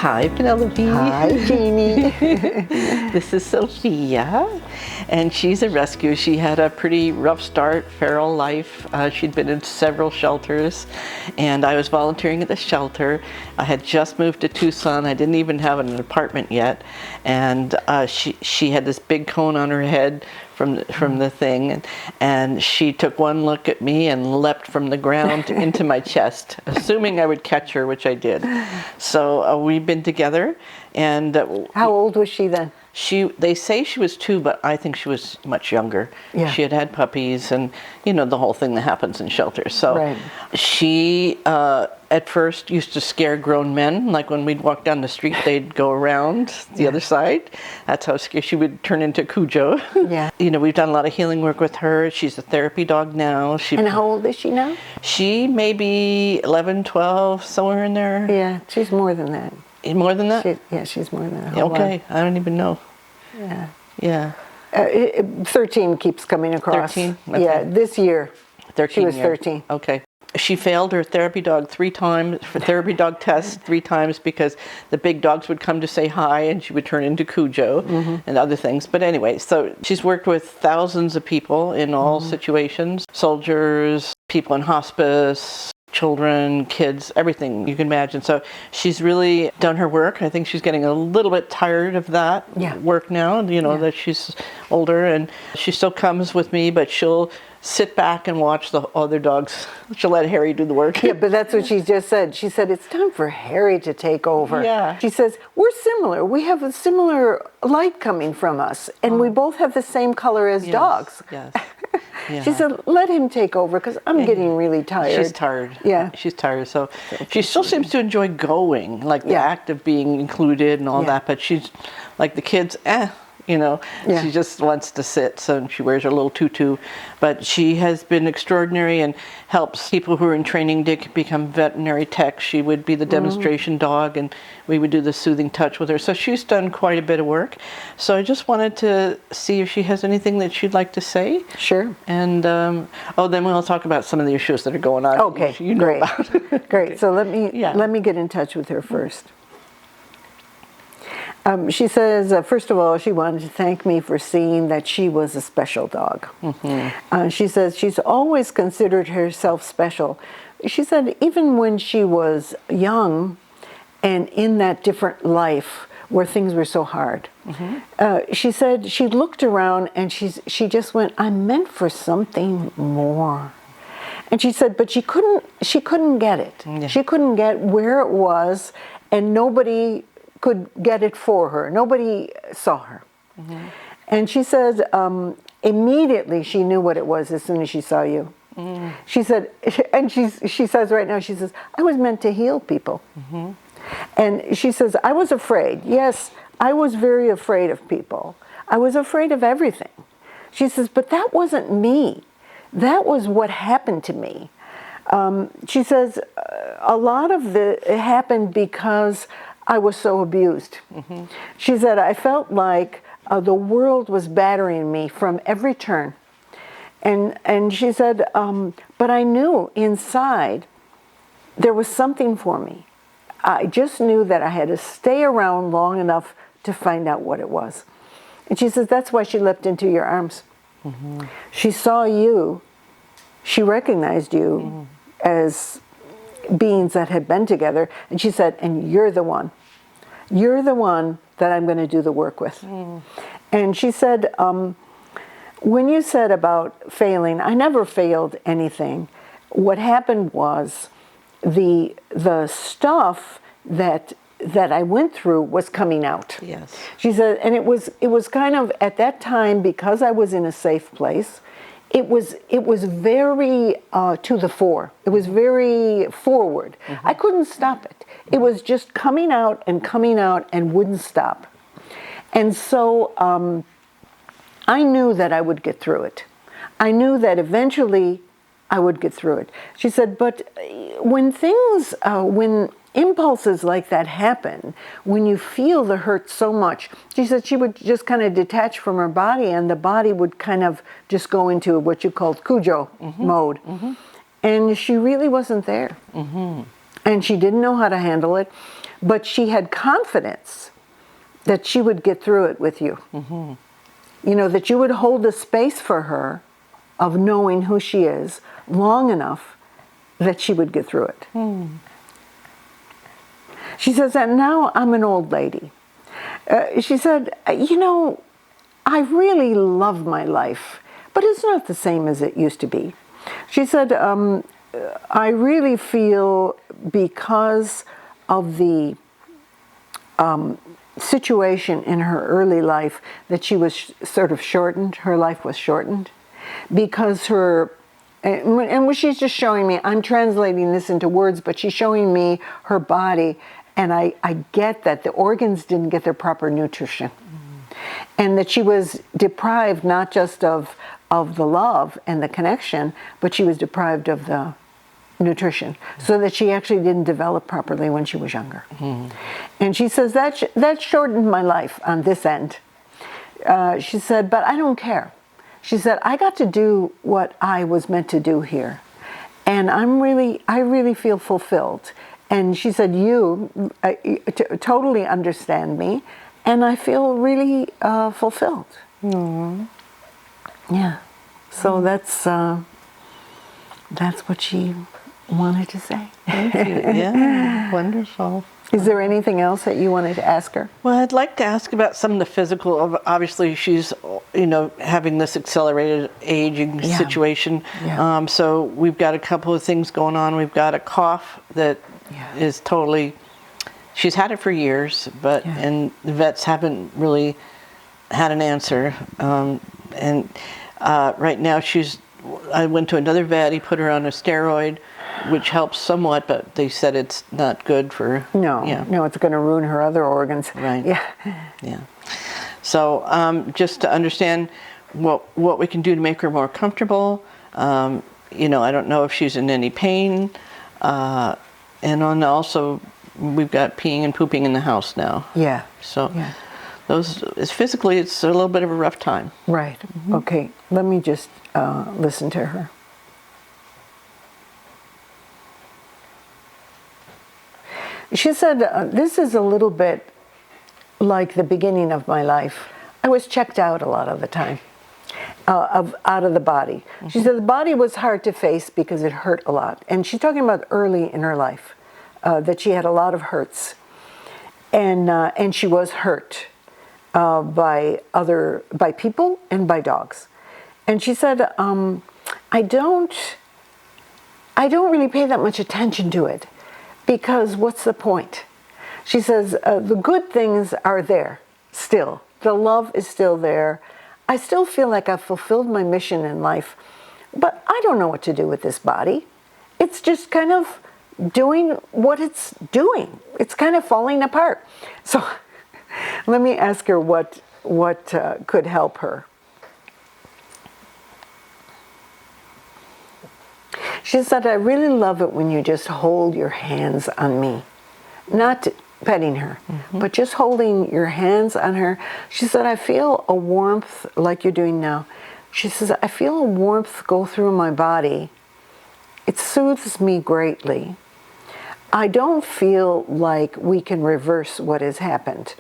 Hi, Penelope. Hi, Genie. This is Sophia, and she's a rescue. She had a pretty rough start, feral life. She'd been in several shelters, and I was volunteering at the shelter. I had just moved to Tucson. I didn't even have an apartment yet, and she had this big cone on her head from the thing, and she took one look at me and leapt from the ground into my chest, assuming I would catch her, which I did. So we've been together, and How old was she then? They say she was 2, but I think she was much younger. Yeah. She had had puppies, and the whole thing that happens in shelters. So Right. she at first used to scare grown men. Like when we'd walk down the street, they'd go around the other side. That's how scared she would turn into Cujo. Yeah. We've done a lot of healing work with her. She's a therapy dog now. And how old is she now? She may be 11, 12, somewhere in there. Yeah, she's more than that. More than that? She's more than that. Hold Okay, I don't even know. on. Yeah. 13 keeps coming across. 13? Okay. Yeah, this year. 13 She was years. 13. Okay. She failed her therapy dog 3 times, for therapy dog tests 3 times, because the big dogs would come to say hi and she would turn into Cujo and other things. But anyway, so she's worked with thousands of people in all situations, soldiers, people in hospice, children, kids, everything you can imagine. So she's really done her work. I think she's getting a little bit tired of that work now, that she's older, and she still comes with me, but she'll sit back and watch the other dogs. She'll let Harry do the work. Yeah, but that's what she just said. She said, it's time for Harry to take over. Yeah. She says, we're similar. We have a similar light coming from us, and we both have the same color as dogs. Yes. She said, let him take over, because I'm getting really tired. She's tired. Yeah. She's tired. So she still seems to enjoy going, like the act of being included and all that, but she's like the kids, she just wants to sit, so she wears her little tutu. But she has been extraordinary and helps people who are in training to become veterinary techs. She would be the demonstration dog, and we would do the soothing touch with her. So she's done quite a bit of work. So I just wanted to see if she has anything that she'd like to say. Sure. And, then we'll talk about some of the issues that are going on. Okay, You know great. about. Great. So let me get in touch with her first. She says, first of all, she wanted to thank me for seeing that she was a special dog. She says she's always considered herself special. She said even when she was young and in that different life where things were so hard, she said she looked around and she just went, I'm meant for something more. And she said, but she couldn't get it. Yeah. She couldn't get where it was, and nobody could get it for her. Nobody saw her. And she says immediately she knew what it was as soon as she saw you. She said, and she says right now, she says, I was meant to heal people. And she says, I was afraid. Yes, I was very afraid of people. I was afraid of everything. She says, but that wasn't me. That was what happened to me. She says, a lot of it happened because I was so abused. She said, I felt like the world was battering me from every turn. And she said, but I knew inside there was something for me. I just knew that I had to stay around long enough to find out what it was. And she says, that's why she leapt into your arms. She saw you. She recognized you as beings that had been together, and she said, and you're the one. You're the one that I'm going to do the work with. And she said, when you said about failing, I never failed anything. What happened was the stuff that I went through was coming out. Yes. She said, and it was kind of at that time, because I was in a safe place, it was very to the fore. It was very forward. I couldn't stop it. It was just coming out and wouldn't stop. And so I knew that I would get through it. I knew that eventually I would get through it. She said, but when impulses like that happen, when you feel the hurt so much, she said she would just kind of detach from her body, and the body would kind of just go into what you called Cujo mode. And she really wasn't there. And she didn't know how to handle it. but she had confidence that she would get through it with you. You know, that you would hold a space for her of knowing who she is long enough that she would get through it. She says that now I'm an old lady. She said, you know, I really love my life, but it's not the same as it used to be. She said, I really feel because of the situation in her early life that she was sort of shortened, her life was shortened, because her, and when she's just showing me, I'm translating this into words, but she's showing me her body, and I get that the organs didn't get their proper nutrition. And that she was deprived not just of the love and the connection, but she was deprived of the nutrition, so that she actually didn't develop properly when she was younger. And she says, that shortened my life on this end. She said, but I don't care. She said, I got to do what I was meant to do here. And I really feel fulfilled. And she said, you totally understand me, and I feel really fulfilled. Yeah. So that's what she wanted to say. Thank you. Yeah, wonderful. Is there anything else that you wanted to ask her? Well, I'd like to ask about some of the physical. Obviously, she's, you know, having this accelerated aging situation. Yeah. So we've got a couple of things going on. We've got a cough that is totally, she's had it for years, but, and the vets haven't really had an answer. And right now I went to another vet, he put her on a steroid, which helps somewhat, but they said it's not good for... No, it's going to ruin her other organs. Right. Yeah. So just to understand what we can do to make her more comfortable. You know, I don't know if she's in any pain. And also, we've got peeing and pooping in the house now. Yeah. So physically, it's a little bit of a rough time. Right. Okay, let me just listen to her. She said, this is a little bit like the beginning of my life. I was checked out a lot of the time, out of the body. She said the body was hard to face because it hurt a lot. And she's talking about early in her life, that she had a lot of hurts. And she was hurt by people and by dogs. And she said, I don't really pay that much attention to it, because what's the point? She says, the good things are there still. The love is still there. I still feel like I've fulfilled my mission in life, but I don't know what to do with this body. It's just kind of doing what it's doing. It's kind of falling apart. So let me ask her what could help her. She said, I really love it when you just hold your hands on me. Not petting her, but just holding your hands on her. She said, I feel a warmth like you're doing now. She says, I feel a warmth go through my body. It soothes me greatly. I don't feel like we can reverse what has happened.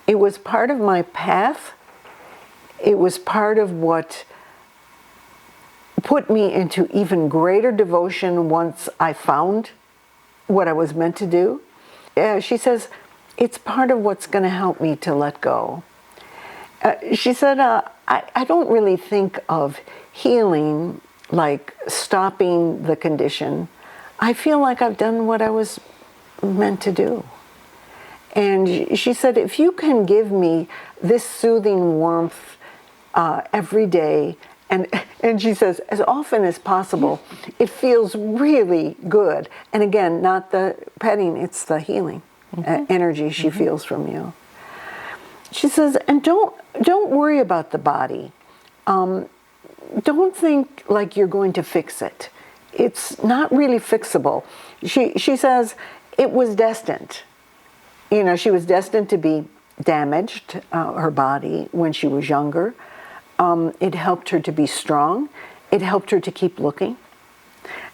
It was part of my path. It was part of what put me into even greater devotion once I found what I was meant to do. She says, it's part of what's going to help me to let go. She said, I don't really think of healing like stopping the condition. I feel like I've done what I was meant to do. And she said, if you can give me this soothing warmth every day, and she says, as often as possible, it feels really good. And again, not the petting, it's the healing energy she feels from you. She says, and don't worry about the body. Don't think like you're going to fix it. It's not really fixable. She says, it was destined. You know, she was destined to be damaged, her body, when she was younger. It helped her to be strong. It helped her to keep looking,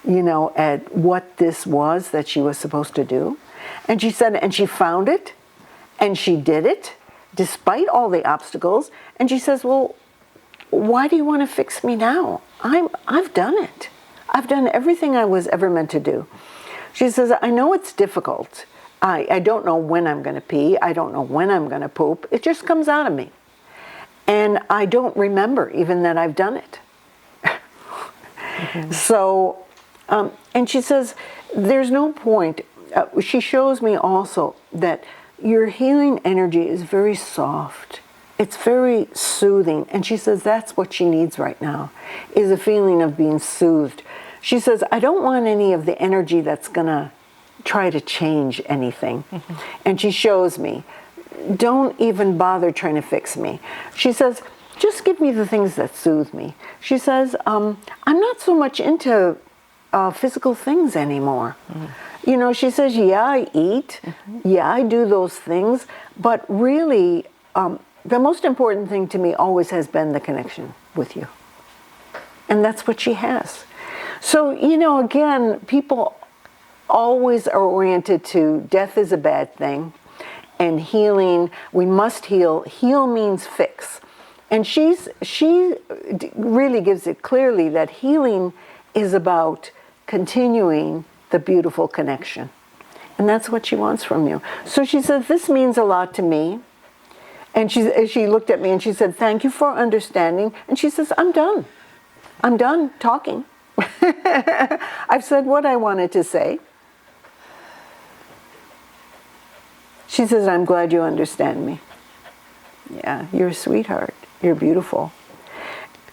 you know, at what this was that she was supposed to do. And she said, and she found it, and she did it, despite all the obstacles. And she says, well, why do you want to fix me now? I've done it. I've done everything I was ever meant to do. She says, I know it's difficult. I don't know when I'm going to pee. I don't know when I'm going to poop. It just comes out of me. And I don't remember even that I've done it. So, and she says, there's no point. She shows me also that your healing energy is very soft. It's very soothing. And she says that's what she needs right now, is a feeling of being soothed. She says, I don't want any of the energy that's going to try to change anything. And she shows me, don't even bother trying to fix me. She says, just give me the things that soothe me. She says, I'm not so much into physical things anymore. You know, she says, yeah, I eat. Yeah, I do those things. But really, the most important thing to me always has been the connection with you. And that's what she has. So, you know, again, people always are oriented to death is a bad thing. And healing, we must heal. Heal means fix. And she really gives it clearly that healing is about continuing the beautiful connection. And that's what she wants from you. So she says, this means a lot to me. And she looked at me and she said, thank you for understanding. And she says, I'm done. I'm done talking. I've said what I wanted to say. She says, I'm glad you understand me. Yeah, you're a sweetheart. You're beautiful.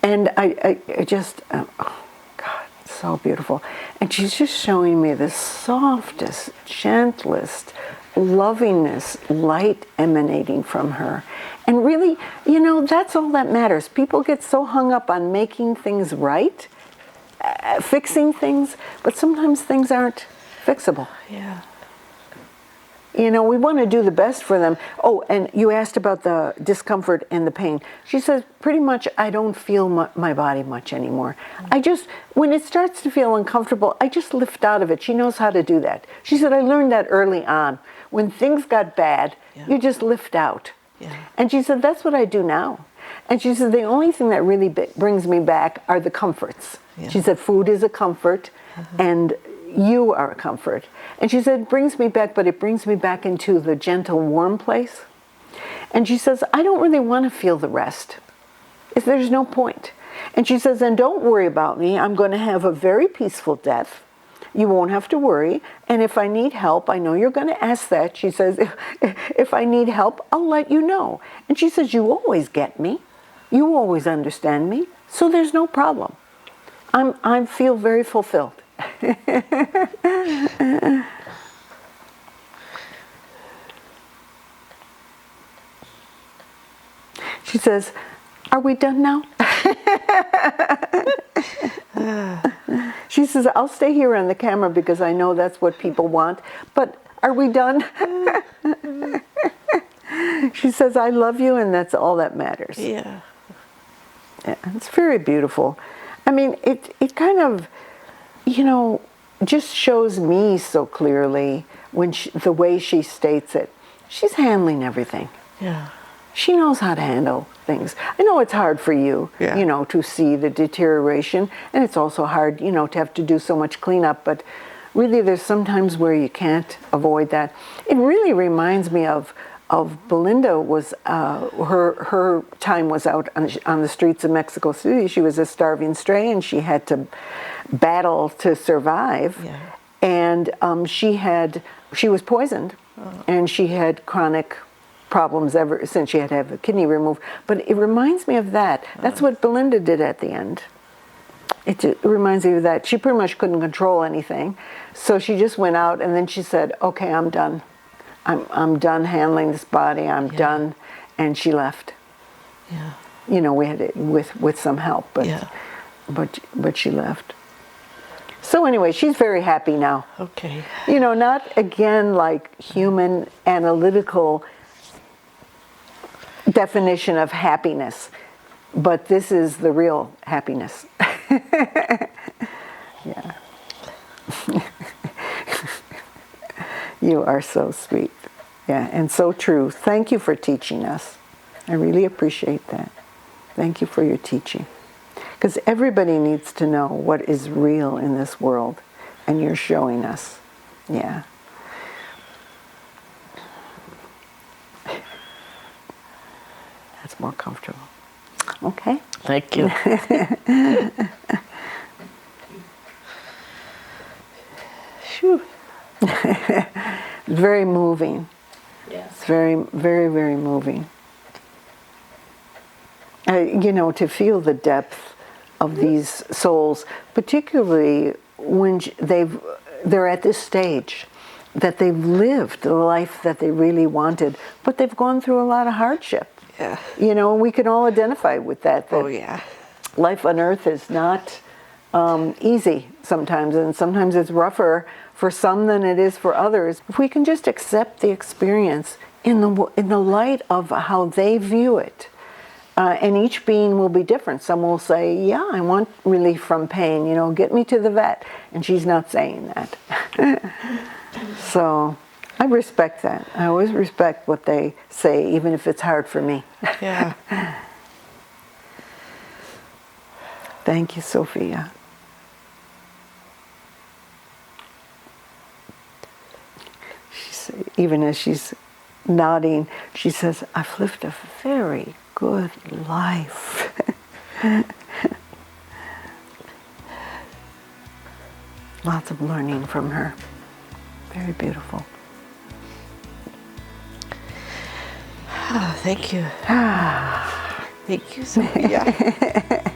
And I just, oh God, so beautiful. And she's just showing me the softest, gentlest lovingness, light emanating from her. And really, you know, that's all that matters. People get so hung up on making things right, fixing things, but sometimes things aren't fixable. Yeah. You know, we want to do the best for them. Oh, and you asked about the discomfort and the pain. She says, pretty much, I don't feel my body much anymore. I just, when it starts to feel uncomfortable, I just lift out of it. She knows how to do that. She said, I learned that early on. When things got bad, you just lift out. Yeah. And she said, that's what I do now. And she said, the only thing that really brings me back are the comforts. Yeah. She said, food is a comfort, and you are a comfort. And she said, it brings me back, but it brings me back into the gentle, warm place. And she says, I don't really want to feel the rest. There's no point. And she says, and don't worry about me. I'm going to have a very peaceful death. You won't have to worry. And if I need help, I know you're going to ask that. She says, if I need help, I'll let you know. And she says, you always get me. You always understand me. So there's no problem. I feel very fulfilled. She says, are we done now? She says, I'll stay here on the camera because I know that's what people want, but are we done? She says, I love you and that's all that matters. Yeah. Yeah, it's very beautiful. I mean, it kind of, you know, just shows me so clearly when the way she states it. She's handling everything. Yeah. She knows how to handle things. I know it's hard for you, you know, to see the deterioration, and it's also hard, you know, to have to do so much cleanup, but really there's sometimes where you can't avoid that. It really reminds me of Belinda was, her time was out on the streets of Mexico City. She was a starving stray and she had to battle to survive. Yeah. And she was poisoned and she had chronic problems ever since. She had to have a kidney removed. But it reminds me of that. That's what Belinda did at the end. It reminds me of that. She pretty much couldn't control anything. So she just went out and then she said, okay, I'm done. I'm done handling this body. I'm done. And she left. Yeah. You know, we had it with some help, but she left. So anyway, she's very happy now. Okay. You know, not again like human analytical definition of happiness, but this is the real happiness. Yeah. You are so sweet. Yeah, and so true. Thank you for teaching us. I really appreciate that. Thank you for your teaching. Because everybody needs to know what is real in this world, and you're showing us. Yeah. That's more comfortable. Okay. Thank you. Phew. Very moving. Yes. It's very, very, very moving. To feel the depth of these souls, particularly when they're at this stage that they've lived the life that they really wanted, but they've gone through a lot of hardship. Yeah. We can all identify with that. Oh, yeah. Life on earth is not easy sometimes, and sometimes it's rougher for some than it is for others. If we can just accept the experience in the light of how they view it, and each being will be different. Some will say, yeah, I want relief from pain, get me to the vet. And she's not saying that. So I respect that. I always respect what they say, even if it's hard for me. Yeah. Thank you, Sophia. Even as she's nodding, she says, I've lived a very good life. Lots of learning from her. Very beautiful. Oh, thank you. Thank you, Sophia.